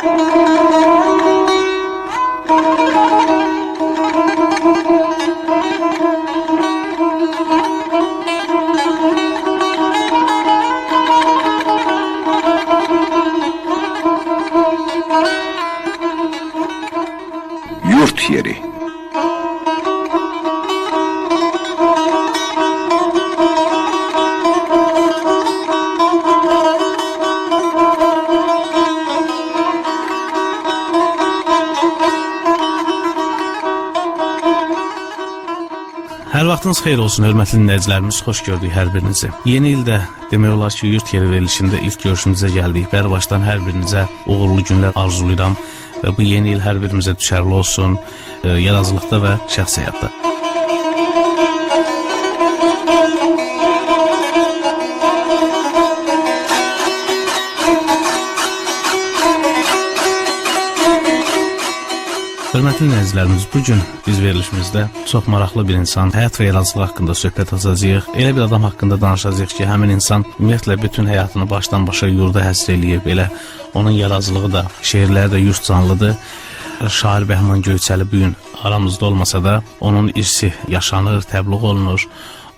Yurt yeri. Hər vaxtınız xeyir olsun, hörmətli dinləyicilərimiz, xoş gördük hər birinizi. Yeni ildə demək olar ki, yurt yeri verilişində ilk görüşümüzə gəldik. Bəri başdan hər birinizə uğurlu günlər arzulayıram və bu yeni il hər birimizə düşərli olsun, yaradıcılıqda və şəxsi həyatda. Hörmətli dinləyicilərimiz, bugün biz verilişimizdə çox maraqlı bir insan, həyat və yaradıcılıq haqqında söhbət açacağıq. Elə bir adam haqqında danışacağıq ki, həmin insan ümumiyyətlə bütün həyatını başdan başa yurda həsr eləyib. Elə onun yaradıcılığı da, şeirləri də yurt canlıdır. Şair Bəhman Göyçəli bugün aramızda olmasa da onun irsi yaşanır, təbliğ olunur.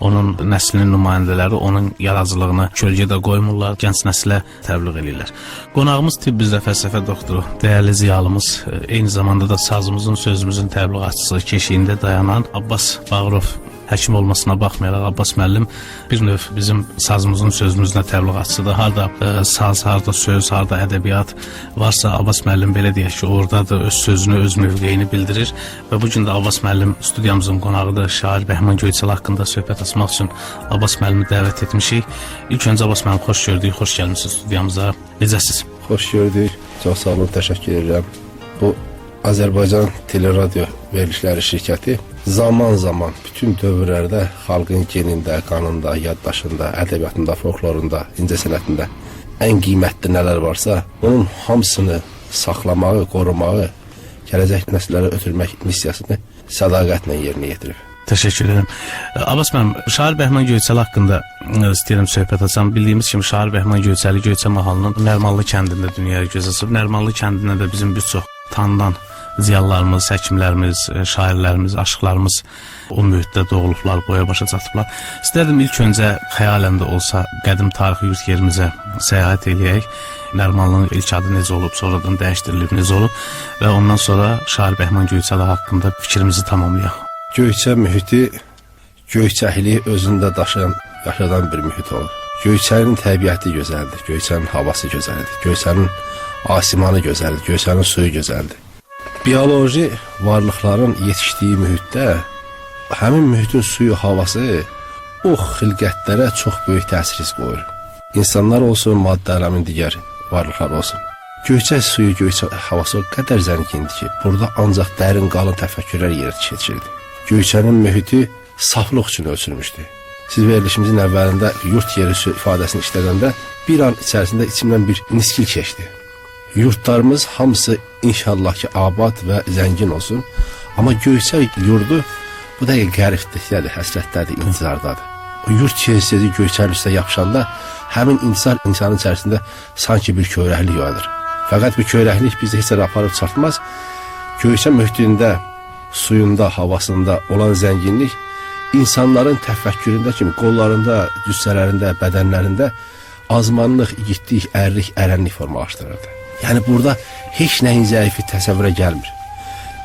Onun nəslinin nümayəndələri onun yaradıcılığını kölgədə qoymurlar, gənc nəslə təbliğ edirlər. Qonağımız tibb üzrə fəlsəfə doktoru, dəyərli ziyalımız, eyni zamanda da sazımızın, sözümüzün təbliğatçısı, keşiyində dayanan Abbas Bağırov. Həkim olmasına baxmayaraq Abbas müəllim bir növ bizim sazımızın, sözümüzün təbliğatçıdır. Harda saz, harda söz, harda ədəbiyyat varsa Abbas müəllim belə deyək ki, orada da öz sözünü, öz mövqeyini bildirir. Və bugün də Abbas müəllim studiyamızın qonağıdır. Şair Bəhman Göyçəli haqqında söhbət açmaq üçün Abbas müəllimi dəvət etmişik. İlk öncə Abbas müəllim, xoş gördük, xoş gəlmişsiniz studiyamıza. Necəsiz? Xoş gördük, çox sağ olun, təşəkkür edirəm. Bu Azərbaycan Teleradyo verilişləri şirkəti zaman-zaman bütün dövrlərdə xalqın genində, qanında, yaddaşında, ədəbiyyatında, folklorunda, incəsənətində ən qiymətli nələr varsa, onun hamısını saxlamağı, qorumağı, gələcək nəsillərə ötürmək missiyasını sədaqətlə yerinə yetirib. Təşəkkür ederim. Abbas müəllim, Şair Bəhman Göyçəli haqqında istəyirəm söhbət açam. Bildiyimiz kimi Şair Bəhman Göyçəli Göyçə mahalının Nərmanlı kəndində dünyaya göz açıb. Nərmanlı kəndində də bizim bir çox tanınan ziyalılarımız, həkimlərimiz, şairlərimiz, aşıqlarımız o mühitdə doğulublar, boya başa çatıblar. İstərdim ilk öncə xəyalən də olsa qədim tarixi yurt yerimizə səyahət eləyək. Nərmanlının ilk adı necə olub, sonradan dəyişdirilib necə olub və ondan sonra Şair Bəhman Göyçəli haqqında fikrimizi tamamlayaq. Göyçə mühiti, Göyçəkliyi özündə yaşadan bir mühit olur. Göyçənin təbiəti gözəldir, Göyçənin havası gözəldir, Göyçənin asimanı gözəldir, Göyçənin suyu gözəldir. Bioloji varlıqların yetişdiyi mühitdə həmin mühitin suyu, havası o xilqətlərə çox böyük təsir qoyur. İnsanlar olsun, maddə aləmin digər varlıqlar olsun. Göyçək suyu, Göyçək havası o qədər zəngindir ki, burada ancaq dərin, qalın təfəkkürlər yer keçirdi. Göyçənin mühiti saflıq üçün ölçülmüşdü. Siz verilişimizin əvvəlində yurt yeri ifadəsini işlədəndə bir an içərisində içimdən bir niskil keçdi. Yurtlarımız hamısı inşallah ki abad və zəngin olsun. Amma Göyçək yurdu bu dəqiqə qəriblikdədir, həsrətdədir, intizardadır. O yurt çeşidi Göyçənin üstə yapışanda həmin intizar insanın içərisində sanki bir kövrəklik oyanır. Fəqət bu kövrəklik bizi heç yerə aparıb çatmaz. Göyçə mühitində, suyunda, havasında olan zənginlik insanların təfəkküründə kimi qollarında, cüssələrində, bədənlərində azmanlıq, igidlik, ərlik, ərənlik formalaşdırırdı. Yəni burada heç nəyin zəifi təsəvvürə gəlmir.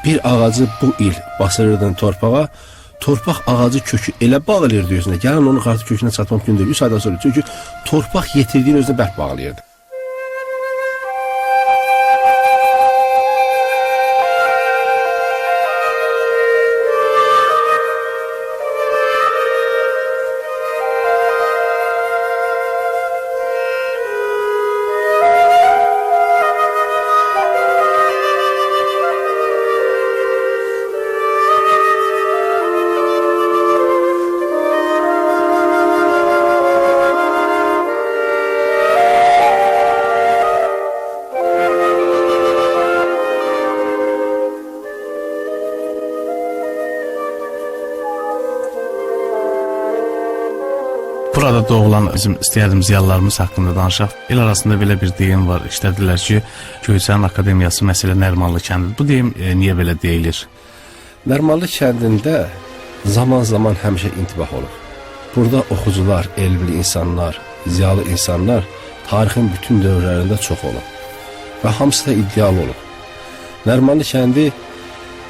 Bir ağacı bu il basırırdın torpağa, torpaq ağacı kökü elə bağlayırdı özünə. Gəlin onun artıq kökünə çatmaq mümkün deyil. 3 aydan sonra çünki torpaq yetirdiyin özünə bərk bağlayırdı. doğulan bizim istəyərdim ziyalılarımız haqqında danışaq. El arasında belə bir deyim var. İşlədilər ki, Göyçənin Akademiyası məsələ Nərmanlı kəndidir. Bu deyim niyə belə deyilir? Nərmanlı kəndində zaman-zaman həmişə intibah olub. Burada oxucular, elmli insanlar, ziyalı insanlar tarixin bütün dövrlərində çox olub. Və hamısı da iddialı olub. Nərmanlı kəndi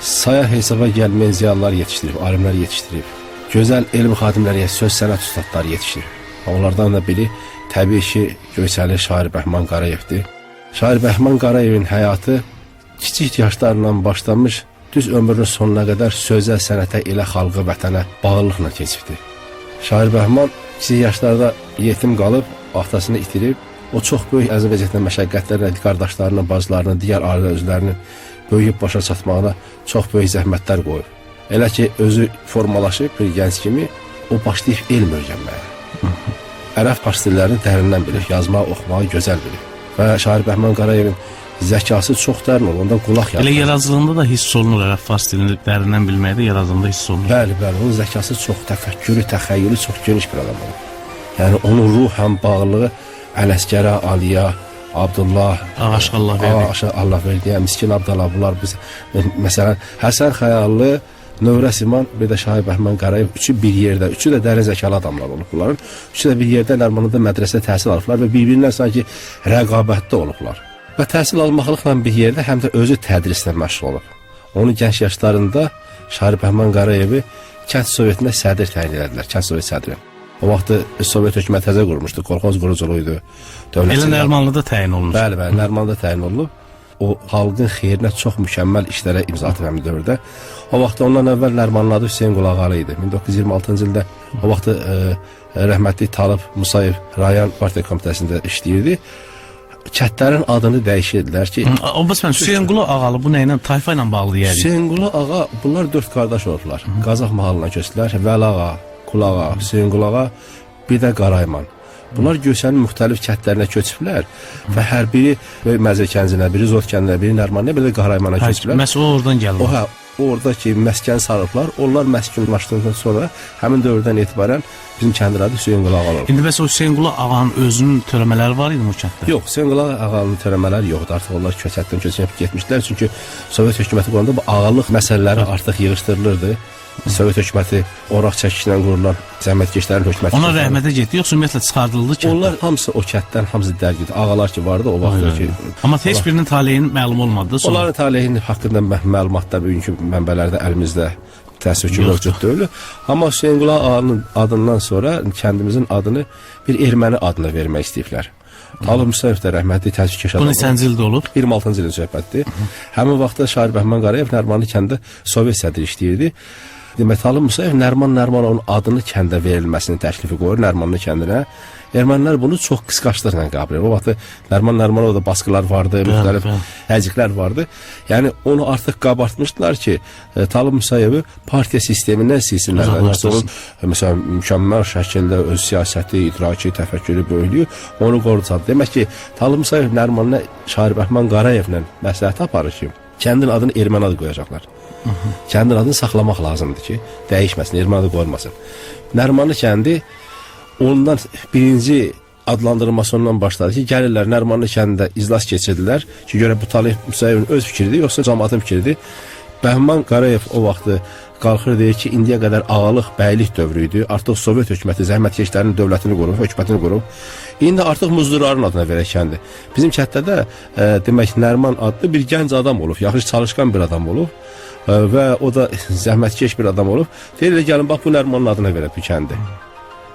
saya hesaba gəlməyən ziyalılar yetişdirib, alimlər yetişdirib. Gözəl elm xadimləri, söz sənət ustadları yetişdirib. Onlardan da biri təbii ki, Göyçəli Şair Bəhman Qarayevdir. Şair Bəhman Qarayevin həyatı kiçik yaşlarla başlamış, düz ömrünün sonuna qədər sözə, sənətə, elə xalqa, vətənə bağlılıqla keçibdir. Şair Bəhman kiçik yaşlarda yetim qalıb, atasını itirib, o çox böyük əzab-əziyyətlə, məşəqqətlərlə qardaşlarının, bacılarının, digər ailə özlərinin böyüyüb başa çatmağına çox böyük zəhmətlər qoyub. Elə ki, özü formalaşıb bir gənc kimi, o başlayıb elm öyrənməyə. Ərəb fars dillərini dərindən bilir, yazmağı, oxumağı gözəl bilir. Və Şair Bəhman Qarayevin zəkası çox dərin olur, ondan qulaq yazır. Elə yaradıcılığında da hiss olunur, ərəb fars dilini dərindən bilməkdə yaradıcılığında hiss olunur. Bəli, onun zəkası çox, təfəkkürü, təxəyyülü çox geniş bir adam olur. Yəni, onun ruhən bağlılığı Ələsgərə, Aliya, Abdullah, Ağaşıq Allah verdi, Miskin Abdallah, bunlar biz, məsələn, Həsən Xəyallı, Növrə Siman, bir də Şair Bəhman Qarayev, üçü bir yerdə, üçü də dərin zəkalı adamlar olub bunların. Üçü də bir yerdə Nərmanlıda mədrəsədə təhsil alıblar və bir-birindən sanki rəqabətdə olublar. Və təhsil almaqlıqla bir yerdə həm də özü tədrislə məşğul olub. Onu gənc yaşlarında Şair Bəhman Qarayevi Kənd Sovetinə sədr təyin edildilər, Kənd Sovet sədri. O vaxtı Sovet hökuməti təzə qurmuşdu, kolxoz quruculuğuydu. Elə Nərmanlıda təyin olunur. Bəli, Nərmanlıda təyin olunub. O xalqın xeyrinə çox mükəmməl işlərə imza atıb həmin dövrdə. O vaxtda ondan əvvəl Nərmanın adı Hüseyn Qulağalı idi. 1926-cı ildə o vaxtı rəhmətli Talib Musayev rayon partiya komitəsində işləyirdi. Kətlərin adını dəyişirdilər ki... Hüseyn Qulağalı bu nə ilə, tayfa ilə bağlı deyərik? Hüseyn Qulağa, bunlar 4 qardaş oldular. Qazaq mahalına köçdülər. Vəlağa, Qulağa, Hüseyn Qulağa, bir də Qarayman. Bunlar Göyçənin müxtəlif kətlərinə köçüblər və hər biri Məzir kənzinə, biri Zot kəndinə, biri Nərmanına, biri də Qaraymana köçüblər. Məhz o oradan gəlir. Oradakı məskən sarıblar, onlar məskunlaşdıqdan sonra həmin dövrdən etibarən bizim kəndin adı Hüseyn Qulağa olub. İndi bəs o Hüseyn Qulağa ağanın özünün törəmələri var idi bu kənddə? Yox, Hüseyn Qulağa ağanın törəmələri yoxdur. Artıq onlar köçətdən köçənib getmişlər. Çünki Sovet hökuməti qonunda bu ağalıq məsələləri artıq yığışdırılırdı. Sovet hökuməti oraq çəkişlə qurulan zəhmətkeşlərin hökuməti. Ona rəhmətə getdi, yoxsa ümumiyyətlə çıxardıldı ki? Onlar hamısı o kətdən, hamısı dərgid. Ağalar ki vardı o vaxtda ki. Amma heç birinin taleyinin məlum olmadı. Onların taleyinin haqqında məlumatlar bugünkü mənbələrdə əlimizdə təəssüf ki mövcud deyil. Amma Hüseyn Qulağa ağanın adından sonra kəndimizin adını bir erməni adına vermək istəyiblər. Talib Musayev də rəhmətli təşvikkeş adam. Bu neçənci ildə olub? 26-cı ilin söhbətdir. Həmin vaxtda Şair Bəhman Qarayev Nərmanlı kəndə Sovet sədri işləyirdi. Demək, Talib Musayev Nərmanovun adını kəndə verilməsini təklifi qoyur, Nərmanlı kəndinə. Ermənilər bunu çox qısqaçlıqla qəbul edir. O vaxtı Nərmanovda baskılar vardı, müxtəlif həziklər vardı. Yəni, onu artıq qabartmışdılar ki, Talib Musayevi partiya sistemindən silsinlər. Məsələn, mükəmməl şəkildə öz siyasəti, idraki, təfəkkürü böyülüyü onu qorucadı. Demək ki, Talib Musayev Nərmanına Şair Bəhman Qarayevlə məsləhət aparır ki, kəndin adını erməni adı qoyacaqlar. Kəndin adını saxlamaq lazımdır ki, dəyişməsin, erməni adı qoyulmasın. Nərmanlı kəndi ondan birinci adlandırılması ondan başladı ki, gəlirlər Nərmanlı kəndində iclas keçirdilər ki, görə bu Talib Musayevin öz fikridir, yoxsa cəmaatın fikridir. Bəhman Qarayev o vaxtı qalxır deyir ki, indiyə qədər ağalıq, bəylik dövrü idi. Artıq Sovet hökuməti zəhmətkeşlərinin dövlətini qurub, hökumətini qurub. İndi artıq Muzdurların adına verək kəndi. Bizim kənddə demək Nərman adlı bir gənc adam olub, yaxşı çalışqan bir adam olub və o da zəhmətkeş bir adam olub. Deyirlər, gəlin, bax, bu Nərmanın adına verək bu kəndi.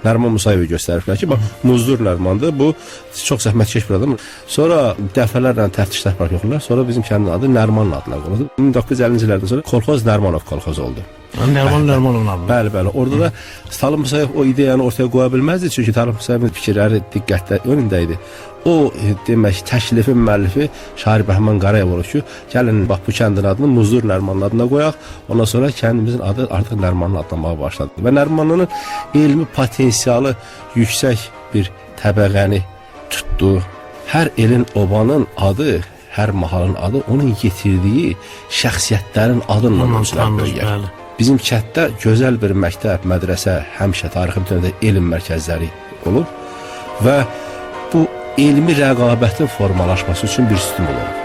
Nərman Musayevi göstəriblər ki, bax, Muzdur Nərmandır, bu çox zəhmətkeş bir adam. Sonra dəfələrlə təftişlər var yoxlar, sonra bizim kəndin adı Nərmanın adına qoyuldu. 1950-ci illərdən sonra kolxoz Nərmanov kolxozu oldu. Nərmanovun adı. Bəli. Orada da Talib Musayev o ideyanı ortaya qoya bilməzdi, çünki Talib Musayevin fikirləri diqqətdə önündə idi. O, demək, təklifin müəllifi Şair Bəhman Qarayev olur ki, gəlin, bax, bu kəndin adını Muzdur Nərmanın adına qoyaq, ondan sonra kəndimizin adı artıq Nərmanın adlanmağa başladı. Və Nərmanın elmi potensialı yüksək bir təbəqəni tutdu. Hər elin, obanın adı, hər mahalın adı onun yetirdiyi şəxsiyyətlərin adınla ölçülər böyüyər. Bizim kənddə gözəl bir məktəb, mədrəsə, həmişə tarixi bütünlükdə elm mərkəzləri olub və bu elmi rəqabətin formalaşması üçün bir stimul olub.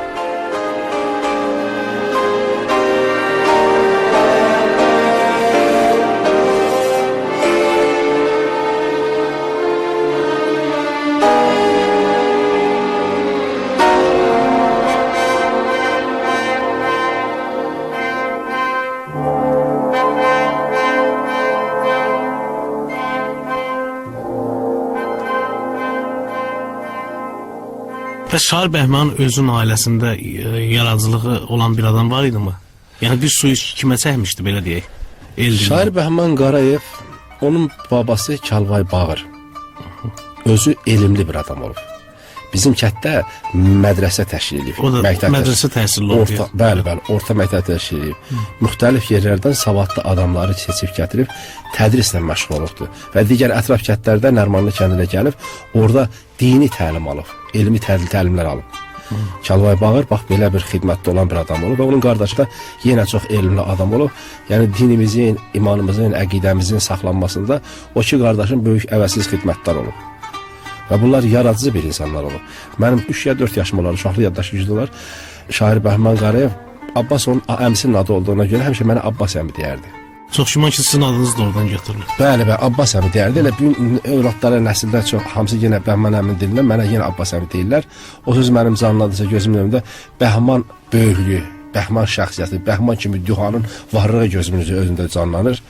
Bəs Şair Bəhman özünün ailəsində yaradıcılığı olan bir adam var idi mi? Yəni bir suyu kimə çəkmişdi belə deyək? Şair Bəhman Qarayev, onun babası Kəlvay Bağır. Özü elmli bir adam olub. Bizim kətdə mədrəsə təşkil edib. O da mədrəsə təhsilli olub. Bəli, orta məktəb təşkil edib. Müxtəlif yerlərdən savadlı adamları seçib gətirib, tədrislə məşğul olubdur. Və digər ətraf kətlərdə Nərmanlı kəndinə gəlib, orada dini təlim alıb, elmi təlimlər alıb. Kəlvay Bağır bax belə bir xidmətdə olan bir adam olub və onun qardaşı da yenə çox elmli adam olub. Yəni dinimizin, imanımızın, əqidəmizin saxlanmasında o iki qardaşın böyük əvəzsiz xidmətlər olub. Və bunlar yaradıcı bir insanlar olub. Mənim 3 ya 4 yaşım olar, uşaqlı yaddaşı güclülər. Şair Bəhman Qarayev, Abbas onun əmsinin adı olduğuna görə həmişə mənə Abbas əmi deyərdi. Çox güman ki, sizin adınız da oradan götürülür. Bəli, Abbas əmi deyərdi. Elə bu övladlara, nəsildə çox, hamısı yenə Bəhman əminin dilindən mənə yenə Abbas əmi deyirlər. O söz mənim canlandısa gözümün önündə Bəhman böyüklüyü, Bəhman şəxsiyyəti, Bəhman kimi dühanın varlığı gözümün önündə canlanır.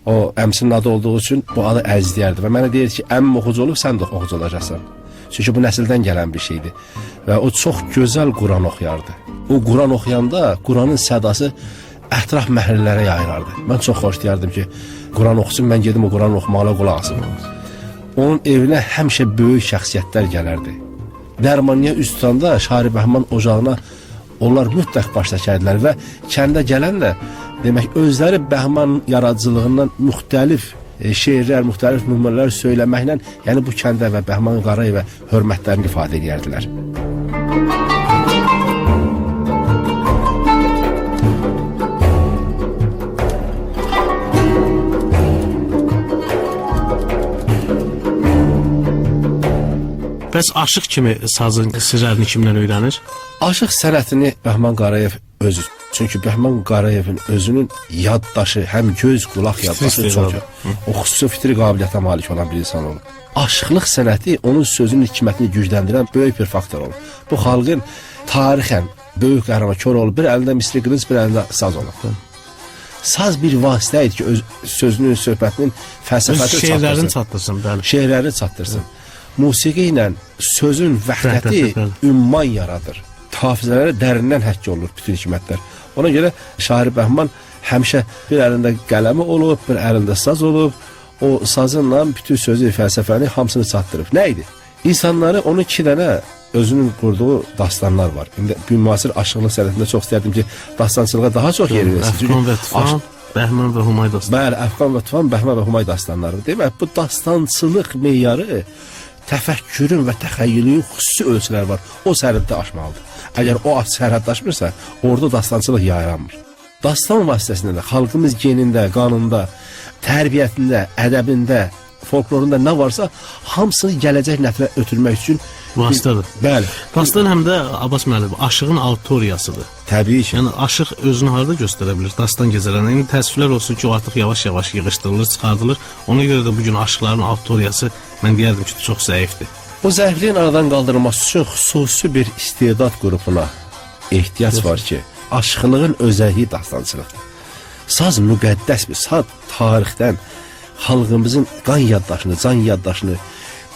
O əmsinin adı olduğu üçün bu adı əzizləyərdi və mənə deyir ki, əmim oxucu olub, sən də oxucu olacaqsan. Çünki bu nəsildən gələn bir şeydir. Və o çox gözəl Quran oxuyardı. O Quran oxuyanda Quranın sədası ətraf məhəllələrə yayılırdı. Mən çox xoşlayardım ki, Quran oxusun, mən gedim o Quran oxumağına qulaq asım. Onun evinə həmişə böyük şəxsiyyətlər gələrdi. Dərmaniyə üst tutanda Şair Bəhman ocağına onlar mütləq baş çəkərdilər və kəndə gələn də demək özləri Bəhman yaradıcılığından müxtəlif şeirlər, müxtəlif nümunələr söyləməklə, yəni bu kəndə və Bəhman Qarayevə hörmətlərini ifadə edərdilər. Bəs aşıq kimi sazın sirlərini kimdən öyrənir? Aşıq sənətini Bəhman Qarayev özü. Çünki Bəhman Qarayevin özünün yaddaşı, həm göz, qulaq yaddaşı çox. O xüsusi fitri qabiliyyətə malik olan bir insan olub. Aşıqlıq sənəti onun sözünün hikmətini gücləndirən böyük bir faktor olub. Bu xalqın tarixən böyük qəhrəmanı Koroğlu bir əlində misri qılınc, bir əlində saz olub. Saz bir vasitə idi ki, öz sözünün, söhbətinin fəlsəfəsini şeirlərini çatdırsın, bəli. Şeirlərini çatdırsın. Musiqi ilə sözün vəhdəti ümman yaradır. Hafizələrə dərindən həkk olunur bütün hikmətlər. Ona görə Şair Bəhman həmişə bir əlində qələmi olub, bir əlində saz olub. O sazınla bütün sözü, fəlsəfəni hamısını çatdırıb. Nə idi? İnsanları onun 2 dənə özünün qurduğu dastanlar var. İndi müasir aşıqlıq sənətində çox istərdim ki, dastançılığa daha çox yer verilsin. Əfqan və Tufan, Bəhman və Humay dastanları. Bəli, Əfqan və Tufan, Bəhman və Humay dastanları. Demək, bu dastançılıq meyarı təfəkkürün və təxəyyülün xüsusi ölçüləri var. O sərhəddə aşmalıdır. Əgər o sərhəddə aşmırsa, orada dastançılıq yayranmır. Dastan vasitəsində də xalqımız genində, qanında, tərbiyətində, ədəbində, folklorunda nə varsa, hamısını gələcək nəslə ötürmək üçün vasitədir. Bəli. Dastan həm də Abbas müəllim, aşığın auditoriyasıdır. Təbii ki. Yəni aşıq özünü harda göstərə bilir? Dastan gecələrində. Yəni təəssüflər olsun ki, o artıq yavaş-yavaş yığışdırılır, çıxardılır. Ona görə də bu gün aşıqların auditoriyası mən deyərdim ki, çox zəifdir. Bu zəifliyin aradan qaldırılması üçün xüsusi bir istedad qrupuna ehtiyac var ki, aşıqlığın özəlliyi dastançılıqdır. Saz müqəddəs bir, saz tarixdən xalqımızın qan yaddaşını, can yaddaşını,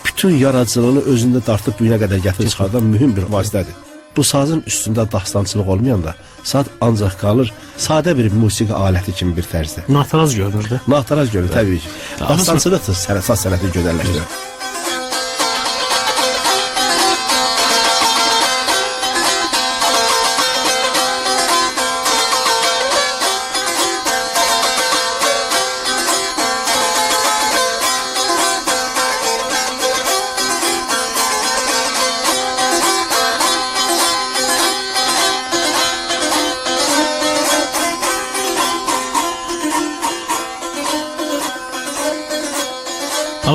bütün yaradıcılığını özündə dartıb büyünə qədər gətirib çıxardan mühüm bir vasitədir. Bu sazın üstündə dastançılıq olmayanda saz ancaq qalır sadə bir musiqi aləti kimi bir tərzdə. Nataraz görünür. Nataraz görünür, təbii ki. Dastançılıqdır saz sənətini gözəlləşdirir.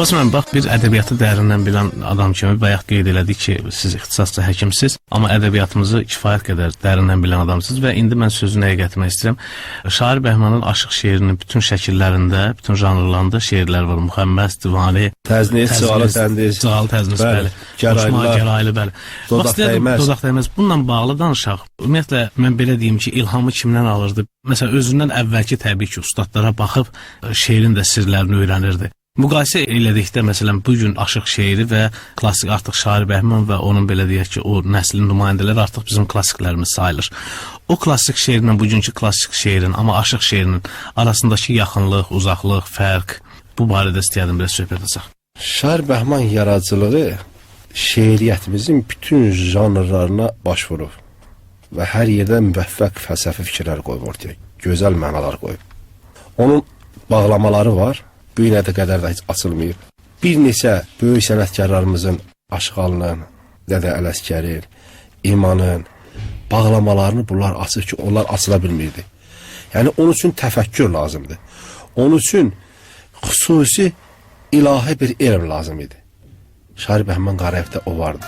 Abbas müəllim, bax bir ədəbiyyatı dərindən bilən adam kimi bayaq qeyd elədik ki, siz ixtisasca həkimsiz, amma ədəbiyyatımızı kifayət qədər dərindən bilən adamsınız və indi mən sözü nəyə gətirmək istəyirəm? Şair Bəhmanın aşıq şeirinin bütün şəkillərində, bütün janrlarında şeirlər var. Müxəmməs, divani, Təzniz, Cığalı Təndiz, Cığalı Təzniz, bəli. Gəraylı, bəli. Dodaq dəyməz. Bununla bağlı danışaq. Ümumiyyətlə, mən belə deyim ki, ilhamı kimdən alırdı? Məsələn, özündən əvvəlki təbii ki, ustadlara baxıb şeirin də sirlərini öyrənirdi. Müqayisə elədikdə, məsələn, bugün aşıq şeiri və klassik artıq Şair Bəhman və onun belə deyək ki, o nəslin nümayəndələri artıq bizim klassiklərimiz sayılır. O klassik şeirinlə bugünkü klassik şeirin, amma aşıq şeirinin arasındakı yaxınlıq, uzaqlıq, fərq, bu barədə istəyərdim biraz söhbət edək. Şair Bəhman yaradıcılığı şeiriyyətimizin bütün janrlarına baş vurur və hər yerdə müvəffəq fəlsəfi fikirlər qoyub ortaya, gözəl mənalar qoyub. Onun bağlamaları var, bu günə qədər də heç açılmayıb. Bir neçə böyük sənətkarlarımızın Aşıqalının, Dədə Ələsgərin, İmanın bağlamalarını bunlar açır ki, onlar açıla bilmirdi. Yəni, onun üçün təfəkkür lazımdır. Onun üçün xüsusi ilahi bir elm lazım idi. Şair Bəhman Qarayevdə o vardı.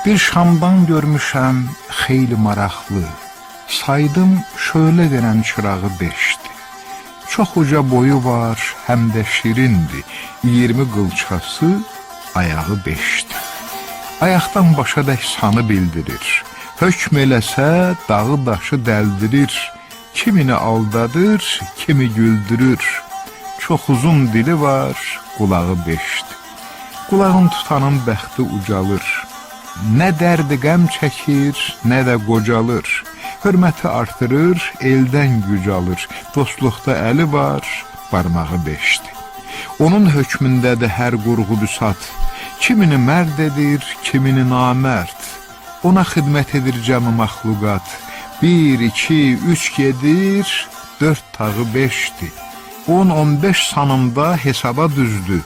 Bir şamdan görmüşəm xeyli maraqlı, saydım şöyle verən çırağı 5'ti. Çox uca boyu var, həm də şirindir, 20 qılçası, ayağı 5'ti. Ayaqdan başa dək sanı bildirir, hökm eləsə dağı daşı dəldirir, kimini aldadır, kimi güldürür. Çox uzun dili var, qulağı 5'ti. Qulağın tutanın bəxti ucalır. Nə dərdi qəm çəkir, nə də qocalır. Hörməti artırır, eldən güc alır. Dostluqda əli var, barmağı 5'ti. Onun hökmündədir hər qurğu büsat. Kimini mərd edir, kimini namərd. Ona xidmət edir cəmi məxluqat. 1, 2, 3 gedir, 4 tağı 5'ti. 10-15 sanımda hesaba düzdü.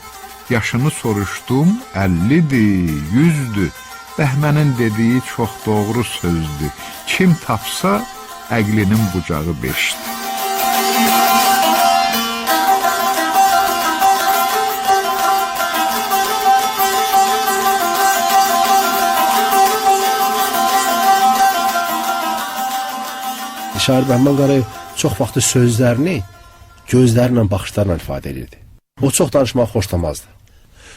Yaşını soruşdum, 50'dir, 100'dür. Bəhmənin dediyi çox doğru sözdür. Kim tapsa, əqlinin bucağı 5'ti. Şair Bəhman Qarayev çox vaxtı sözlərini gözlərlə, baxışlarla ifadə edirdi. O çox danışmağı xoşlamazdı.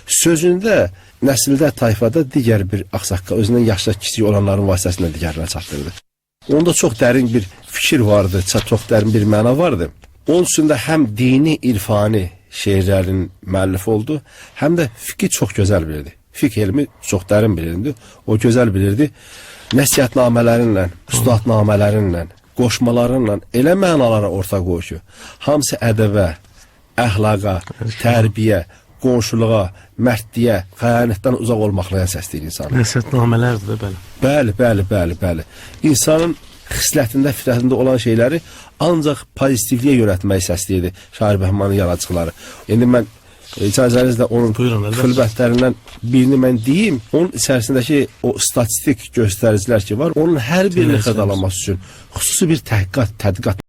Sözündə, nəsildə, tayfada digər bir ağsaqqal, özündən yaşlı kiçik olanların vasitəsilə digərlərə çatdırdı. Onda çox dərin bir fikir vardı, çox dərin bir məna vardı. Onun üstündə həm dini, irfani şeirlərin müəllifi oldu, həm də fiqhi çox gözəl bilirdi. Fiqh elmi çox dərin bilirdi, o gözəl bilirdi. Nəsihətnamələrinlə, üstadnamələrinlə, qoşmalarınla elə mənalara ortaq qoyur ki, hamısı ədəbə, əxlaqa, tərbiyə, qonşuluğa, mərdliyə, xəyanətdən uzaq olmaqla səsləyir insanı. Nəsihətnamələrdir də, bəli. Bəli. İnsanın xislətində, fitrətində olan şeyləri ancaq pozitivliyə yönətməyi səsləyirdi Şair Bəhmanın yaradıcıları. İndi mən icazənizlə onun xilbətlərindən birini mən deyim. Onun içərisindəki o statistik göstəricilər ki var, onun hər birini xədalaması üçün xüsusi bir tədqiqat